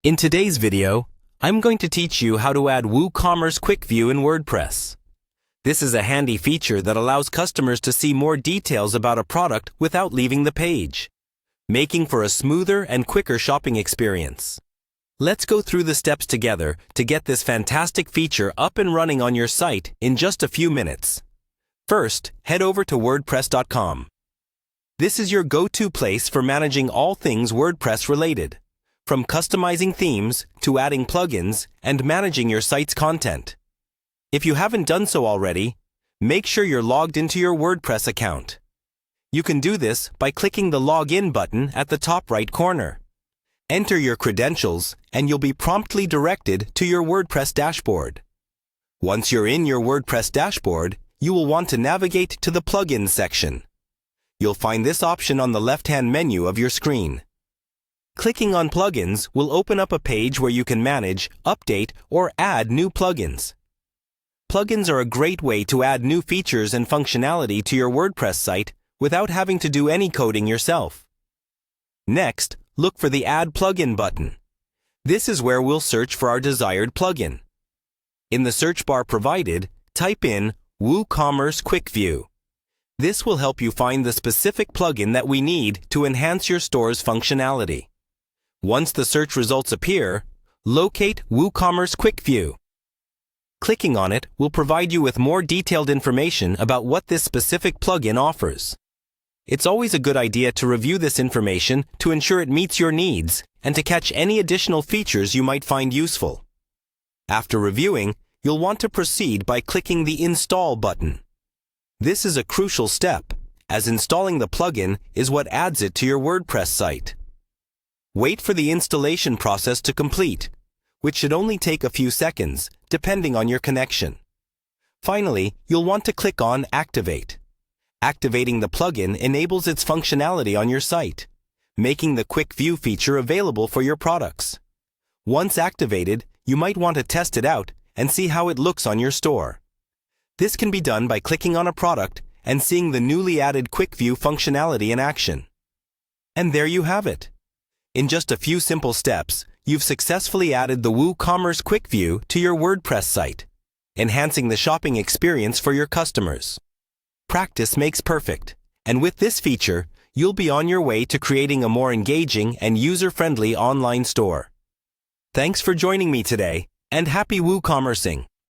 In today's video, I'm going to teach you how to add Woocommerce Quick View in WordPress. This is a handy feature that allows customers to see more details about a product without leaving the page, making for a smoother and quicker shopping experience. Let's go through the steps together to get this fantastic feature up and running on your site in just a few minutes. First, head over to wordpress.com. This is your go-to place for managing all things WordPress related, from customizing themes to adding plugins and managing your site's content. If you haven't done so already, make sure you're logged into your WordPress account. You can do this by clicking the Login button at the top right corner. Enter your credentials and you'll be promptly directed to your WordPress dashboard. Once you're in your WordPress dashboard, you will want to navigate to the Plugins section. You'll find this option on the left-hand menu of your screen. Clicking on Plugins will open up a page where you can manage, update, or add new plugins. Plugins are a great way to add new features and functionality to your WordPress site without having to do any coding yourself. Next, look for the Add Plugin button. This is where we'll search for our desired plugin. In the search bar provided, type in Woocommerce Quick View. This will help you find the specific plugin that we need to enhance your store's functionality. Once the search results appear, locate Woocommerce Quick View. Clicking on it will provide you with more detailed information about what this specific plugin offers. It's always a good idea to review this information to ensure it meets your needs and to catch any additional features you might find useful. After reviewing, you'll want to proceed by clicking the Install button. This is a crucial step, as installing the plugin is what adds it to your WordPress site. Wait for the installation process to complete, which should only take a few seconds, depending on your connection. Finally, you'll want to click on Activate. Activating the plugin enables its functionality on your site, making the Quick View feature available for your products. Once activated, you might want to test it out and see how it looks on your store. This can be done by clicking on a product and seeing the newly added Quick View functionality in action. And there you have it. In just a few simple steps, you've successfully added the Woocommerce Quick View to your WordPress site, enhancing the shopping experience for your customers. Practice makes perfect, and with this feature, you'll be on your way to creating a more engaging and user-friendly online store. Thanks for joining me today, and happy Woocommercing!